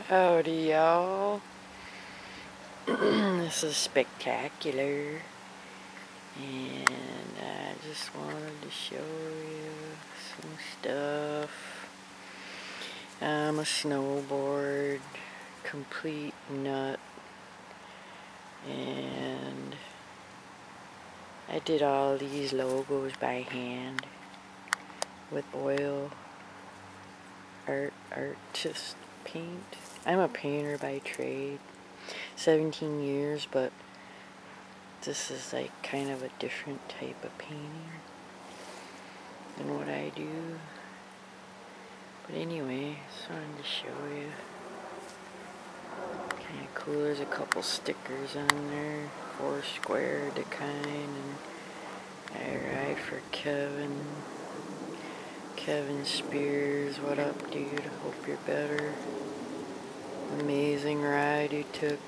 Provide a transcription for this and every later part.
Howdy, y'all. This is spectacular, and I just wanted to show you some stuff. I'm a snowboard complete nut, and I did all these logos by hand with oil artist paint. I'm a painter by trade, 17 years, but this is like kind of a different type of painting than what I do. But anyway, just wanted to show you. Kind of cool. There's a couple stickers on there. Foursquare, the kind, and I ride for Kevin Spears. What up, dude? Hope you're better. Amazing ride you took.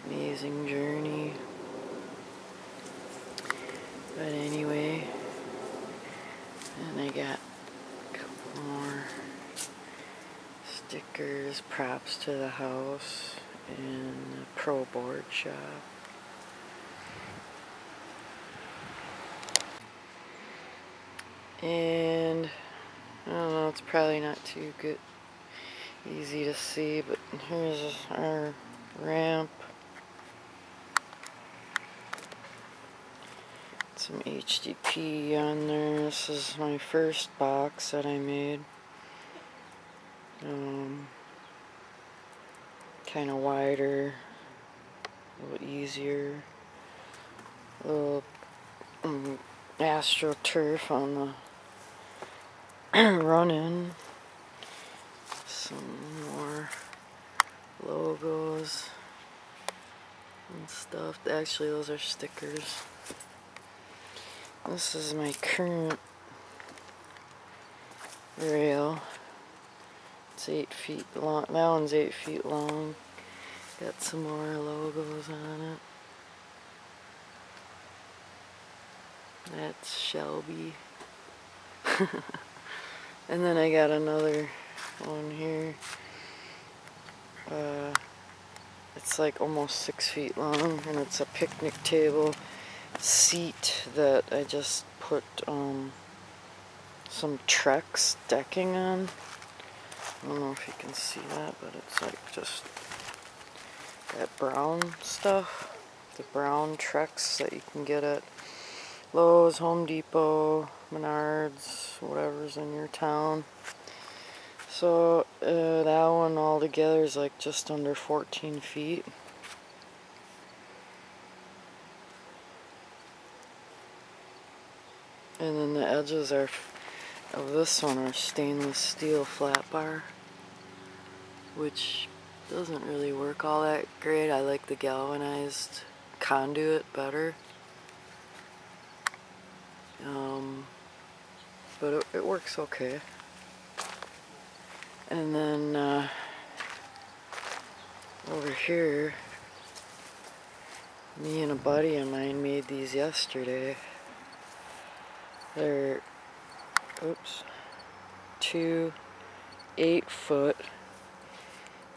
Amazing journey. But anyway, and I got a couple more stickers, props to the house, and the pro board shop. And I don't know, it's probably not too good, easy to see, but here's our ramp. Some HDPE on there. This is my first box that I made. Kind of wider, a little easier. A little AstroTurf on the run-in. Some more logos and stuff. Actually, those are stickers. This is my current rail. It's 8 feet long. That one's 8 feet long. Got some more logos on it. That's Shelby. And then I got another one here. It's like almost 6 feet long, and it's a picnic table seat that I just put some Trex decking on. I don't know if you can see that, but it's like just that brown stuff, the brown Trex that you can get at Lowe's, Home Depot, Menards, whatever's in your town. So that one altogether is like just under 14 feet. And then the edges of this one are stainless steel flat bar, which doesn't really work all that great. I like the galvanized conduit better. But it works okay. And then over here, me and a buddy of mine made these yesterday. They're, two 8-foot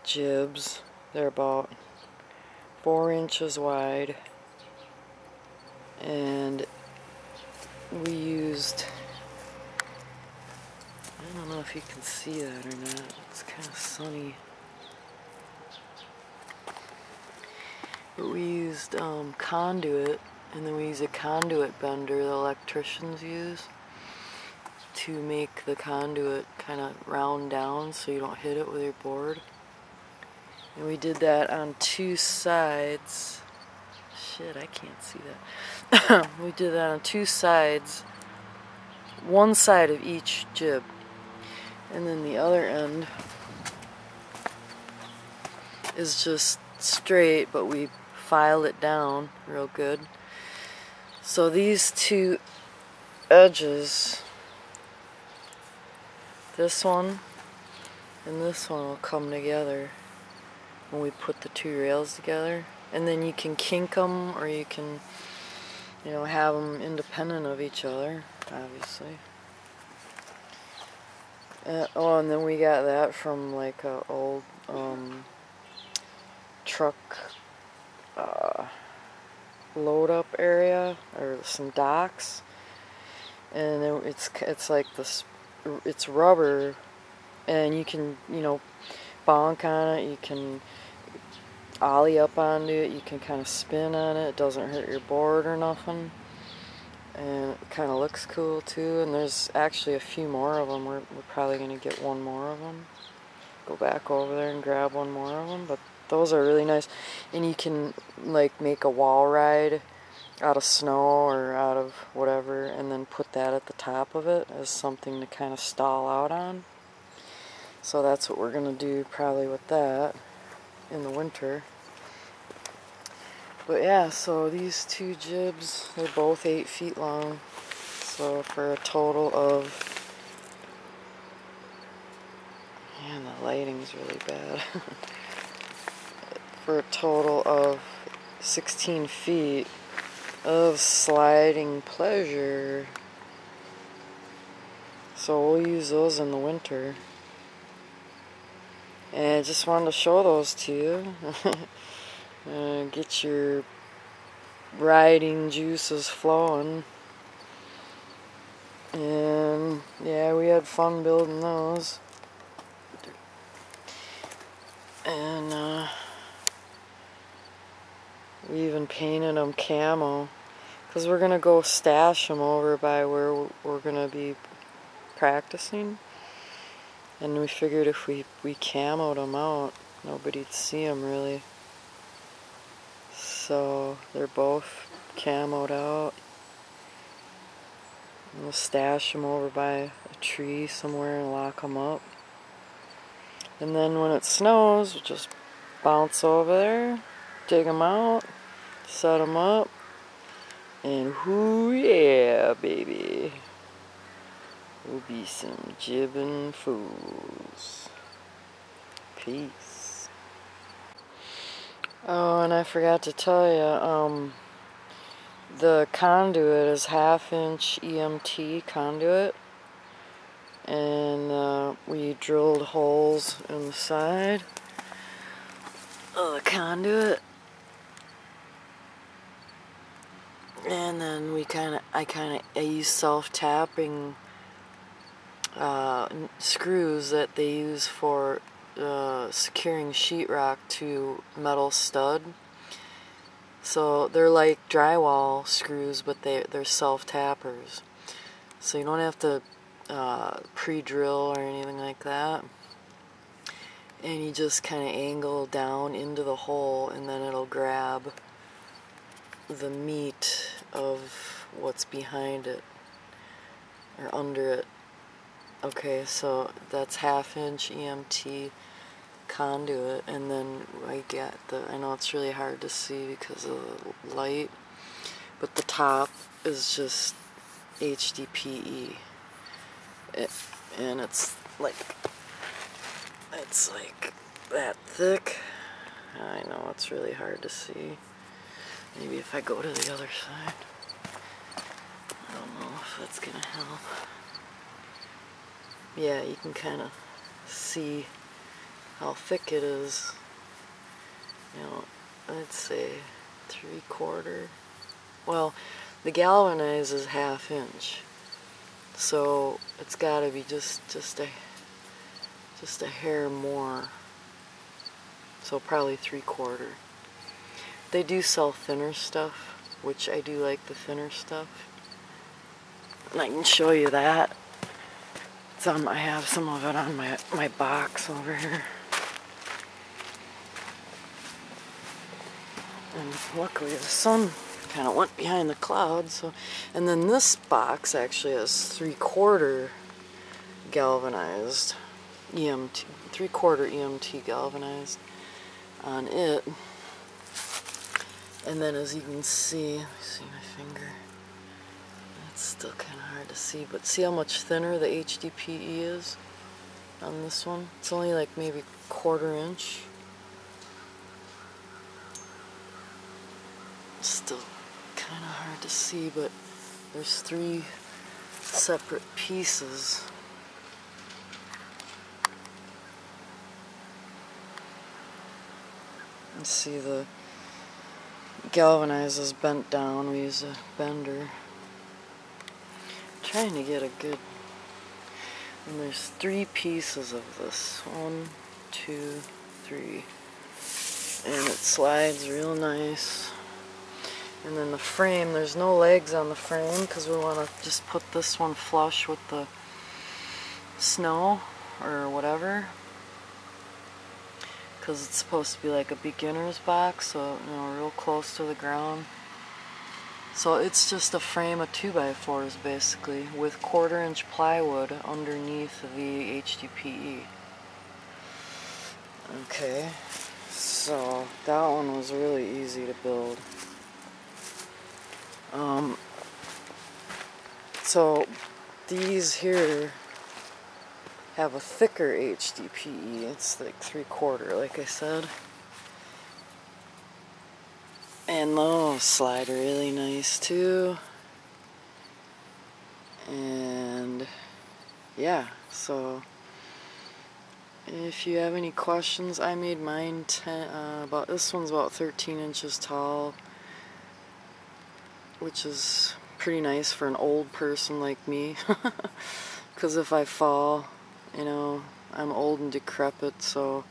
jibs. They're about 4 inches wide, and we used, I don't know if you can see that or not, it's kind of sunny, but we used conduit, and then we use a conduit bender the electricians use to make the conduit kind of round down so you don't hit it with your board. And we did that on 2 sides. Shit, I can't see that. We did that on 2 sides, one side of each jib, and then the other end is just straight, but we filed it down real good. So these 2 edges, this one and this one, will come together when we put the 2 rails together. And then you can kink them, or you can, have them independent of each other, obviously. Oh, and then we got that from like a old truck load up area, or some docks, and it's like this, it's rubber, and you can, you know, bonk on it, you can ollie up onto it, you can kind of spin on it, it doesn't hurt your board or nothing, and it kind of looks cool too. And there's actually a few more of them. We're probably going to get one more of them, go back over there and grab one more of them, but those are really nice. And you can like make a wall ride out of snow or out of whatever, and then put that at the top of it as something to kind of stall out on. So that's what we're going to do probably with that in the winter. But yeah, so these two jibs, they're both 8 feet long. So for a total of, man, the lighting's really bad. For a total of 16 feet of sliding pleasure. So we'll use those in the winter. And I just wanted to show those to you. Get your riding juices flowing. And yeah, we had fun building those. And we even painted them camo, because we're going to go stash them over by where we're going to be practicing. And we figured if we camoed them out, nobody'd see them really. So they're both camoed out. And we'll stash them over by a tree somewhere and lock them up. And then when it snows, we'll just bounce over there, dig them out, set them up, and whoo yeah, baby. We'll be some jibbing fools. Peace. Oh, and I forgot to tell you, the conduit is 1/2-inch EMT conduit, and we drilled holes in the side of the conduit, and then I use self-tapping screws that they use for securing sheetrock to metal stud. So they're like drywall screws, but they're self-tappers. So you don't have to pre-drill or anything like that. And you just kind of angle down into the hole, and then it'll grab the meat of what's behind it or under it. Okay, so that's 1/2-inch EMT conduit, and then I know it's really hard to see because of the light, but the top is just HDPE, and it's like that thick. I know it's really hard to see. Maybe if I go to the other side, I don't know if that's gonna help. Yeah, you can kind of see how thick it is. You know, I'd say 3/4. Well, the galvanized is 1/2-inch, so it's got to be just a hair more. So probably 3/4. They do sell thinner stuff, which I do like the thinner stuff, and I can show you that. I have some of it on my box over here. And luckily the sun kind of went behind the clouds. So, and then this box actually has 3/4 galvanized EMT, 3/4 EMT galvanized on it. And then as you can see, let me see my finger. It's still kind of hard to see, but see how much thinner the HDPE is on this one? It's only like maybe 1/4 inch. It's still kind of hard to see, but there's 3 separate pieces. And see, the galvanized is bent down. We use a bender. Trying to get a good, and there's 3 pieces of this. 1, 2, 3. And it slides real nice. And then the frame, there's no legs on the frame because we want to just put this one flush with the snow or whatever. Because it's supposed to be like a beginner's box, so you know, real close to the ground. So it's just a frame of 2x4s basically with 1/4-inch plywood underneath the HDPE. Okay, so that one was really easy to build. So these here have a thicker HDPE. It's like 3/4, like I said. And those slide really nice too. And yeah, so if you have any questions, I made mine this one's about 13 inches tall, which is pretty nice for an old person like me. Because if I fall, you know, I'm old and decrepit, so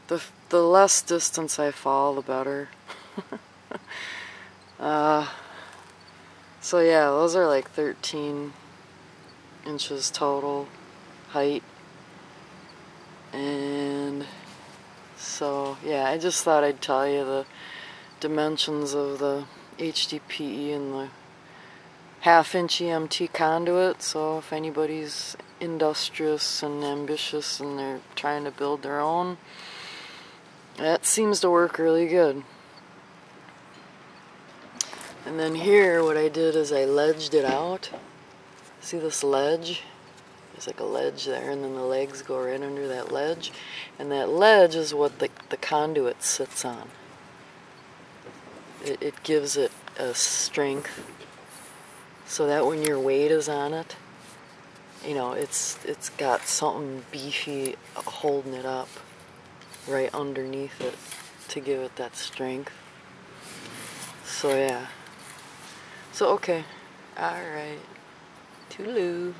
the less distance I fall, the better. So yeah, those are like 13 inches total height. And so yeah, I just thought I'd tell you the dimensions of the HDPE and the 1/2-inch EMT conduit. So if anybody's industrious and ambitious and they're trying to build their own, that seems to work really good. And then here what I did is I ledged it out. See this ledge? There's like a ledge there, and then the legs go right under that ledge. And that ledge is what the conduit sits on. It gives it a strength so that when your weight is on it, you know, it's got something beefy holding it up right underneath it to give it that strength. So yeah. So okay. Alright. Toodaloo.